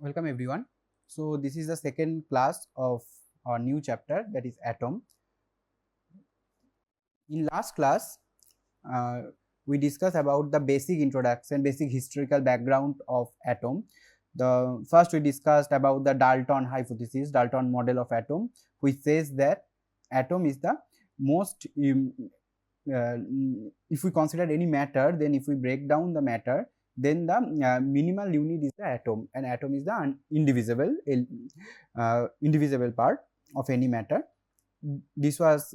Welcome everyone. So this is the second class of our new chapter, that is atom. In last class uh, we discussed about the basic introduction, basic historical background of atom. The first we discussed about the Dalton hypothesis, Dalton model of atom, which says that atom is the most if we consider any matter, then if we break down the matter, then the minimal unit is the atom, and atom is the indivisible part of any matter. This was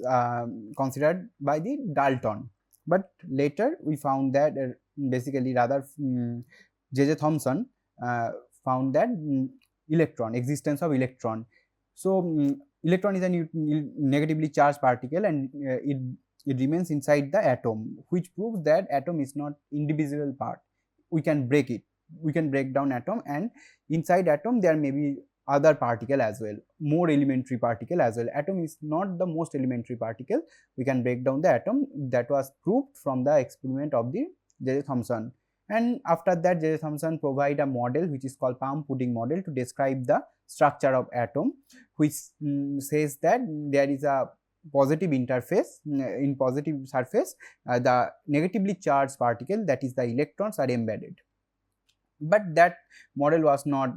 considered by the Dalton, but later we found that basically rather J.J. Thomson found that existence of electron. So electron is a negatively charged particle, and it remains inside the atom, which proves that atom is not indivisible part. We can break it, we can break down atom, and inside atom there may be other particle as well, more elementary particle as well. Atom is not the most elementary particle, we can break down the atom. That was proved from the experiment of the J.J. Thomson. And after that, J.J. Thomson provide a model which is called palm pudding model to describe the structure of atom, which says that there is a positive interface. In positive surface, the negatively charged particle, that is the electrons, are embedded. But that model was not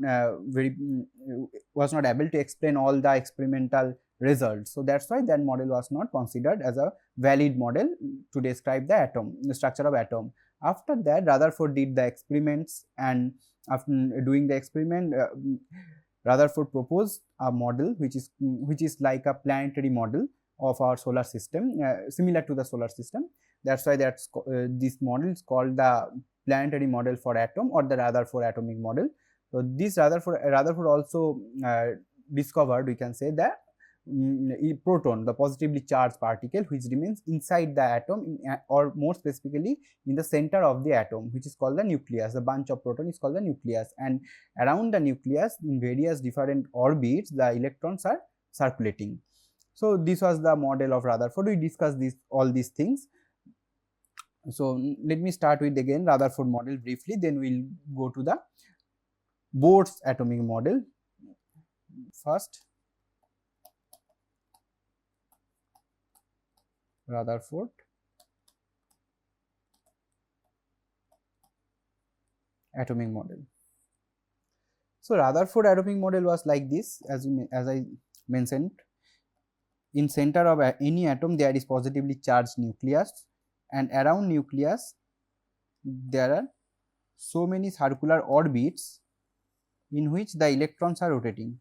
was not able to explain all the experimental results. So that's why that model was not considered as a valid model to describe the atom, the structure of atom. After that, Rutherford did the experiments, and after doing the experiment, Rutherford proposed a model which is like a planetary model of our solar system, similar to the solar system. That's why this model is called the planetary model for atom, or the Rutherford atomic model. So this Rutherford also discovered, we can say, that proton, the positively charged particle, which remains inside the atom, or more specifically in the center of the atom, which is called the nucleus. The bunch of proton is called the nucleus, and around the nucleus in various different orbits the electrons are circulating. So this was the model of Rutherford. We discussed all these things. So let me start with again Rutherford model briefly, then we'll go to the Bohr's atomic model. First, Rutherford atomic model. So Rutherford atomic model was like this, as I mentioned. In center of any atom there is positively charged nucleus, and around nucleus there are so many circular orbits in which the electrons are rotating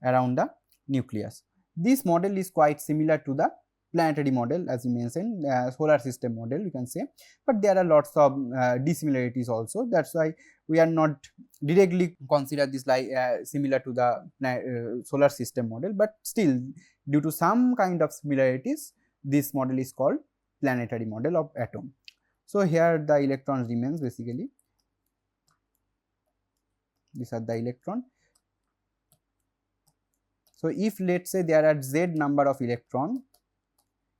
around the nucleus. This model is quite similar to the planetary model, as we mentioned, solar system model, you can say, but there are lots of dissimilarities also. That's why we are not directly consider this like similar to the solar system model, but still, due to some kind of similarities, this model is called planetary model of atom. So here the electrons remains, basically these are the electron. So if let's say there are z number of electron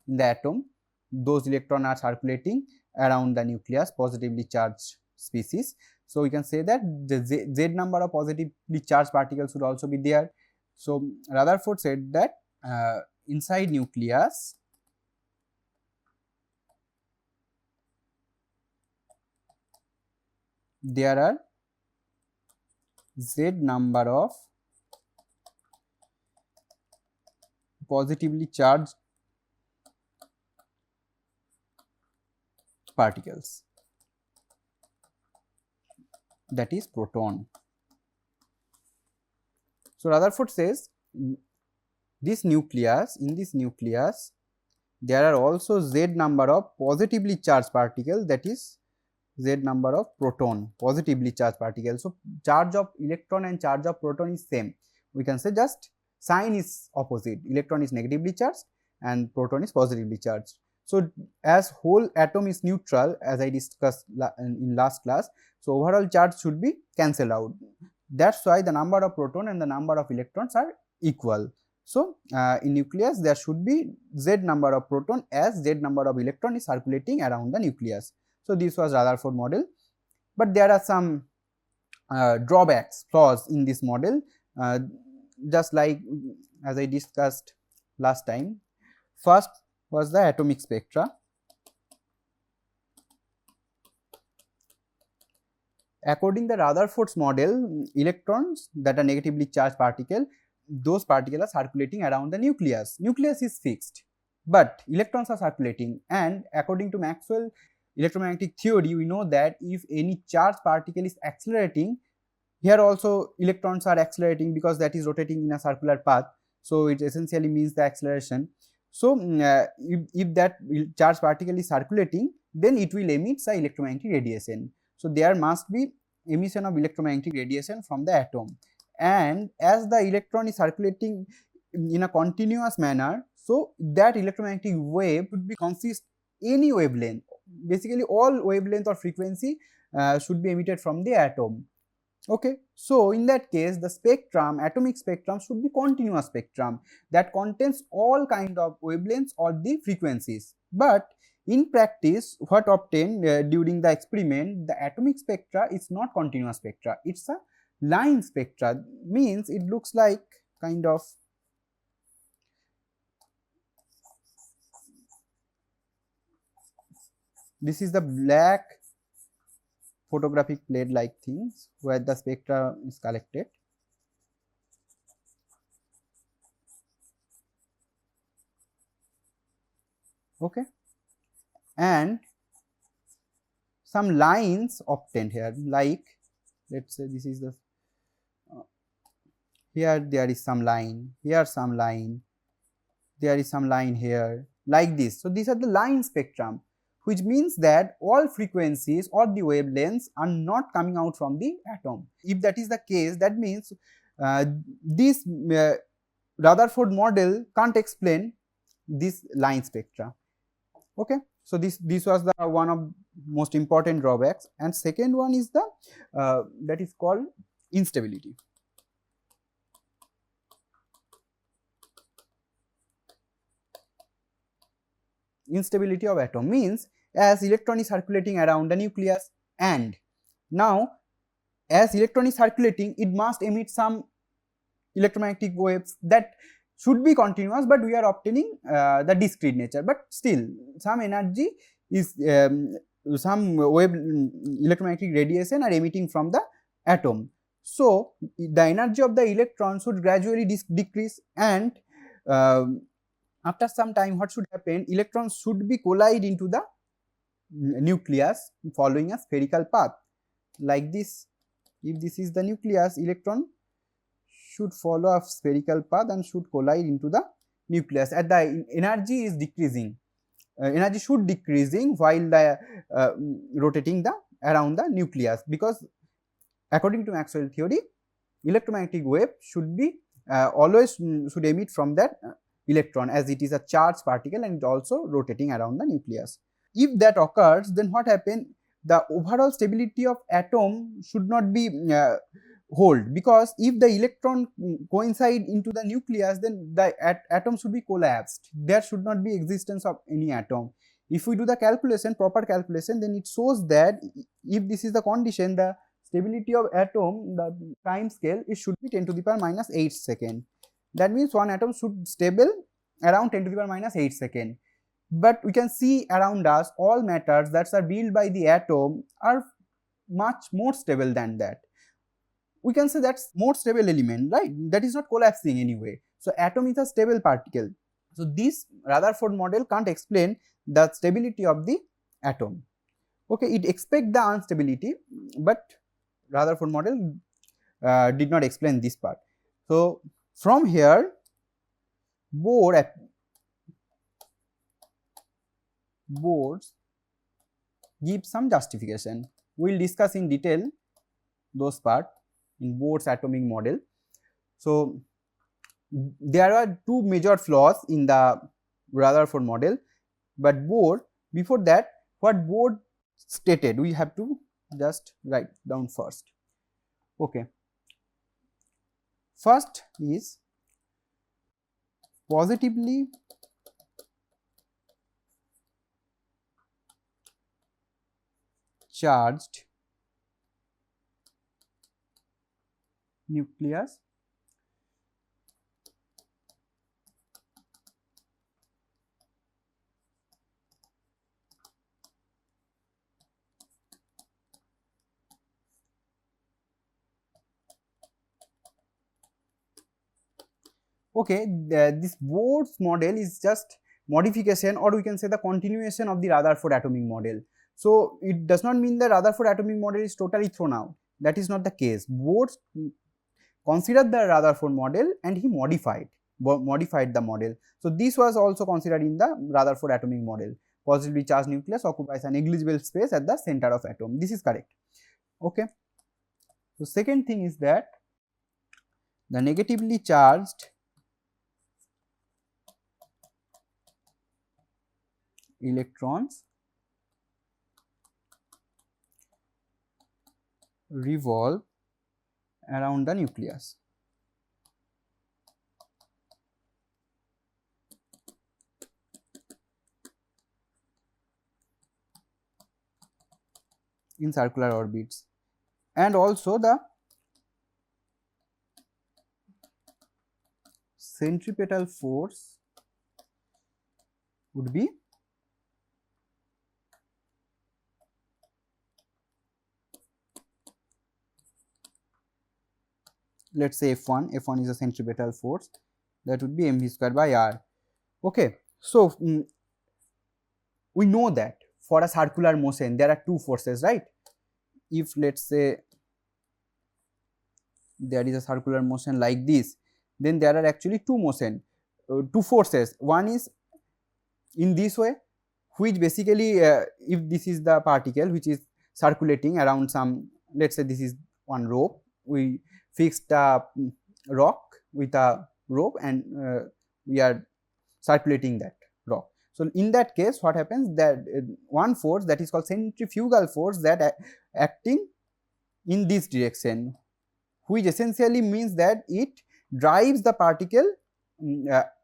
in the atom, those electrons are circulating around the nucleus, positively charged species. So we can say that the z number of positively charged particles should also be there. So Rutherford said that inside nucleus there are z number of positively charged particles, that is proton. So Rutherford says this nucleus, in this nucleus there are also z number of positively charged particles, that is z number of proton, positively charged particles. So charge of electron and charge of proton is same, we can say, just sign is opposite. Electron is negatively charged and proton is positively charged. So as whole atom is neutral, as I discussed in last class, so overall charge should be cancelled out. That's why the number of proton and the number of electrons are equal. So in nucleus there should be z number of proton as z number of electron is circulating around the nucleus. So this was Rutherford model, but there are some drawbacks, flaws in this model, just like as I discussed last time. First was the atomic spectra. According to Rutherford's model, electrons that are negatively charged particle, those particles are circulating around the nucleus. Nucleus is fixed, but electrons are circulating, and according to Maxwell electromagnetic theory, we know that if any charged particle is accelerating, here also electrons are accelerating because that is rotating in a circular path, so it essentially means the acceleration. So if that charged particle is circulating, then it will emit the electromagnetic radiation. So there must be emission of electromagnetic radiation from the atom, and as the electron is circulating in a continuous manner, so that electromagnetic wave would be consist any wavelength, basically all wavelength or frequency should be emitted from the atom. Okay, so in that case the spectrum, atomic spectrum, should be continuous spectrum that contains all kind of wavelengths or the frequencies. But in practice, what obtained during the experiment, the atomic spectra is not continuous spectra, it's a line spectra, means it looks like kind of this is the black photographic plate like things where the spectra is collected. Okay, and some lines obtained here, like let's say this is the here there is some line, here some line, there is some line here, like this. So these are the line spectrum, which means that all frequencies or the wavelengths are not coming out from the atom. If that is the case, that means this Rutherford model can't explain this line spectra. Okay, so this was the one of most important drawbacks. And second one is the that is called instability. Instability of atom means as electron is circulating around the nucleus, and now as electron is circulating, it must emit some electromagnetic waves that should be continuous, but we are obtaining the discrete nature, but still some energy is some wave electromagnetic radiation are emitting from the atom. So the energy of the electron should gradually decrease, and after some time what should happen, electrons should be collide into the nucleus following a spherical path like this. If this is the nucleus, electron should follow a spherical path and should collide into the nucleus. At the energy is decreasing, energy should decreasing while the rotating the around the nucleus, because according to Maxwell theory, electromagnetic wave should be always should emit from that electron, as it is a charged particle and it also rotating around the nucleus. If that occurs, then what happens? The overall stability of atom should not be hold, because if the electron coincide into the nucleus, then the atom should be collapsed. There should not be existence of any atom. If we do the calculation, proper calculation, then it shows that if this is the condition, the stability of atom, the time scale, it should be 10 to the power minus 8 second. That means one atom should stable around 10 to the power minus 8 second. But we can see around us all matters that are built by the atom are much more stable than that. We can say that's more stable element, right? That is not collapsing anyway. So atom is a stable particle. So this Rutherford model can't explain the stability of the atom. Okay, it expects the instability, but Rutherford model did not explain this part. So from here, Bohr give some justification. We will discuss in detail those part in Bohr's atomic model. So there are two major flaws in the Rutherford model, but Bohr, before that, what Bohr stated, we have to just write down first. Okay, first is positively charged nucleus. Okay, this Bohr's model is just modification, or we can say the continuation of the Rutherford atomic model. So it does not mean that Rutherford atomic model is totally thrown out. That is not the case. Bohr considered the Rutherford model and he modified the model. So this was also considered in the Rutherford atomic model. Positively charged nucleus occupies a negligible space at the center of atom. This is correct. Okay. So second thing is that the negatively charged electrons revolve around the nucleus. In circular orbits, and also the centripetal force would be let us say F1 is a centripetal force, that would be mv square by r. Okay. So we know that for a circular motion there are two forces, right? If let us say there is a circular motion like this, then there are actually two forces. One is in this way, which basically if this is the particle which is circulating around some, let us say this is one rope, we fixed a rock with a rope and we are circulating that rock. So in that case what happens, that one force that is called centrifugal force that acting in this direction, which essentially means that it drives the particle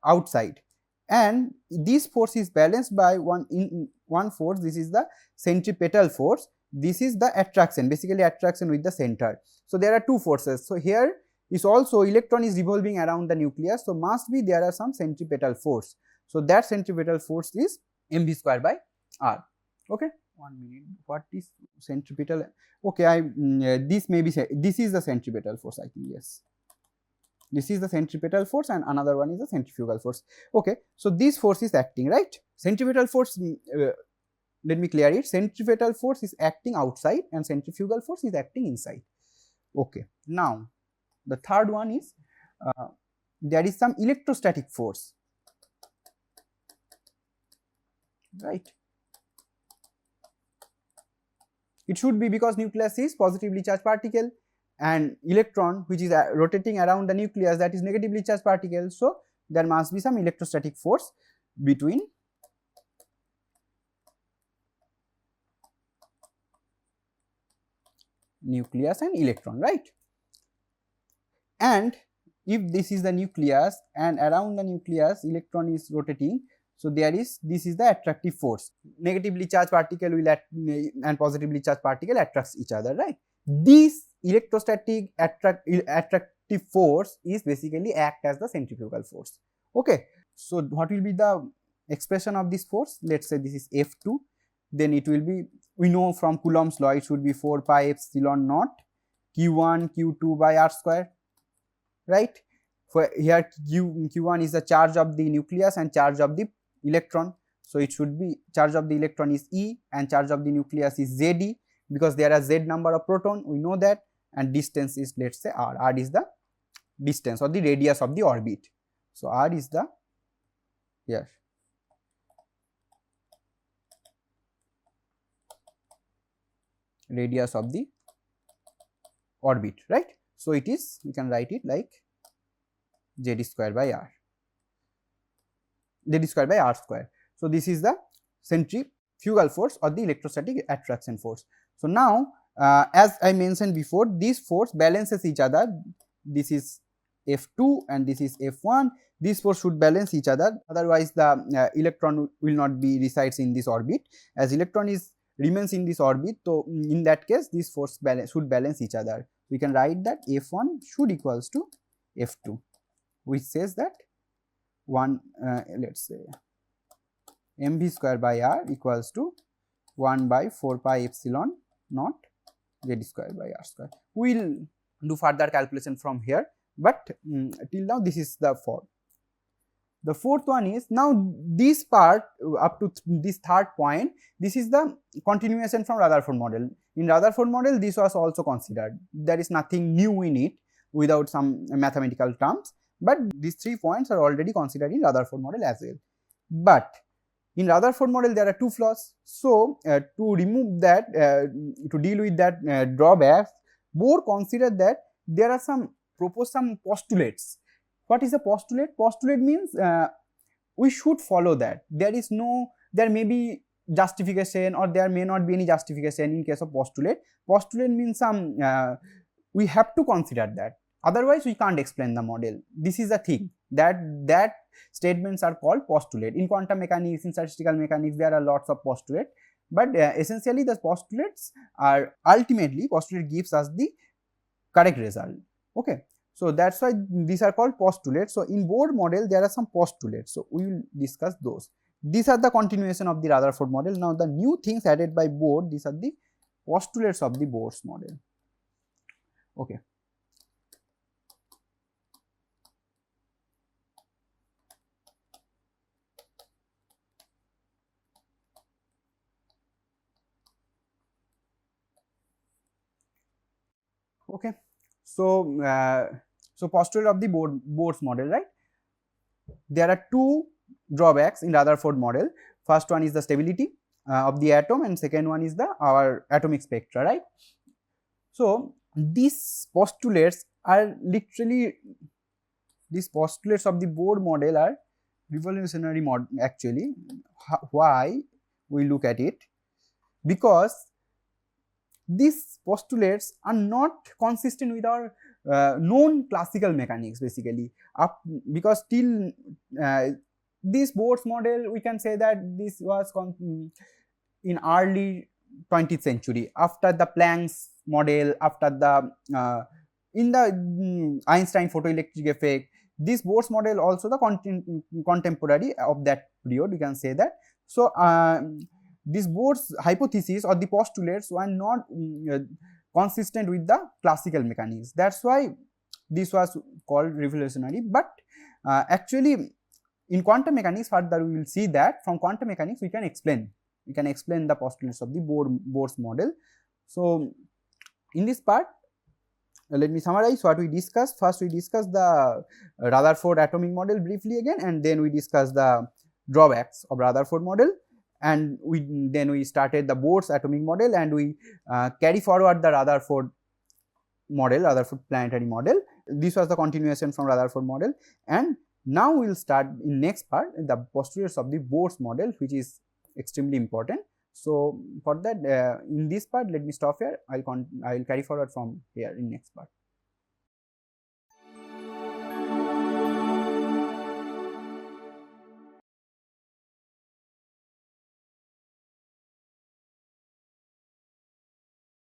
outside, and this force is balanced by one force. This is the centripetal force, this is the attraction, basically attraction with the center. So there are two forces. So here is also electron is revolving around the nucleus, so must be there are some centripetal force. So that centripetal force is mv square by r. Okay, 1 minute. What is centripetal? Okay, this may be, this is the centripetal force, I think. Yes, this is the centripetal force and another one is the centrifugal force. Okay, so this force is acting, right? Centripetal force, let me clear it. Centripetal force is acting outside and centrifugal force is acting inside. Okay, now the third one is there is some electrostatic force, right? It should be, because nucleus is positively charged particle and electron which is rotating around the nucleus, that is negatively charged particle. So there must be some electrostatic force between nucleus and electron, right? And if this is the nucleus and around the nucleus electron is rotating, so there is, this is the attractive force. Negatively charged particle will and positively charged particle attracts each other, right? This electrostatic attractive force is basically act as the centrifugal force. Okay, so what will be the expression of this force? Let's say this is F2, then it will be, we know from Coulomb's law, it should be 4 pi epsilon naught q1 q2 by r square, right? For here q1 is the charge of the nucleus and charge of the electron, so it should be charge of the electron is E and charge of the nucleus is Zd, because there are Z number of proton, we know that, and distance is, let's say r. R is the distance or the radius of the orbit. So r is the, here, radius of the orbit, right? So it is, we can write it like Z square by r, Z square by r square. So this is the centrifugal force or the electrostatic attraction force. So now as I mentioned before, this force balances each other. This is F2 and this is F1. This force should balance each other, otherwise the electron will not be resides in this orbit. As electron is remains in this orbit, so in that case this force should balance each other. We can write that F1 should equals to F2, which says that let's say mv square by r equals to 1 by 4 pi epsilon naught z square by r square. We will do further calculation from here, but till now this is the fourth. The fourth one is, now this part up to this third point, this is the continuation from Rutherford model. In Rutherford model, this was also considered. There is nothing new in it without some mathematical terms, but these 3 points are already considered in Rutherford model as well. But in Rutherford model, there are 2 flaws. So, to remove that, to deal with that drawbacks, Bohr considered that there are some postulates. What is a postulate? Postulate means we should follow that. There may be justification or there may not be any justification in case of postulate. Postulate means we have to consider that. Otherwise, we can't explain the model. This is the thing that statements are called postulate. In quantum mechanics, in statistical mechanics, there are lots of postulates. But essentially, the postulates are ultimately, postulate gives us the correct result. Okay. So, that is why these are called postulates. So, in Bohr model, there are some postulates. So, we will discuss those. These are the continuation of the Rutherford model. Now, the new things added by Bohr, these are the postulates of the Bohr's model. Okay. Okay. So, postulate of the Bohr's model, right? There are 2 drawbacks in Rutherford model. First one is the stability of the atom, and second one is our atomic spectra, right? So, these postulates are literally, these postulates of the Bohr model are revolutionary actually. Why we look at it? Because these postulates are not consistent with our known classical mechanics basically, because till this Bohr's model, we can say that this was in early 20th century, after the Planck's model, after the in the Einstein photoelectric effect. This Bohr's model also the contemporary of that period, we can say that. So, this Bohr's hypothesis or the postulates were not consistent with the classical mechanics. That is why this was called revolutionary. But actually, in quantum mechanics, further we will see that from quantum mechanics we can explain the postulates of the Bohr's model. So, in this part, let me summarize what we discussed. First, we discussed the Rutherford atomic model briefly again, and then we discussed the drawbacks of Rutherford model, and then we started the Bohr's atomic model, and we carry forward the Rutherford model, Rutherford planetary model. This was the continuation from Rutherford model, and now we will start in next part the postulates of the Bohr's model, which is extremely important. So, for that in this part, let me stop here. I will carry forward from here in next part.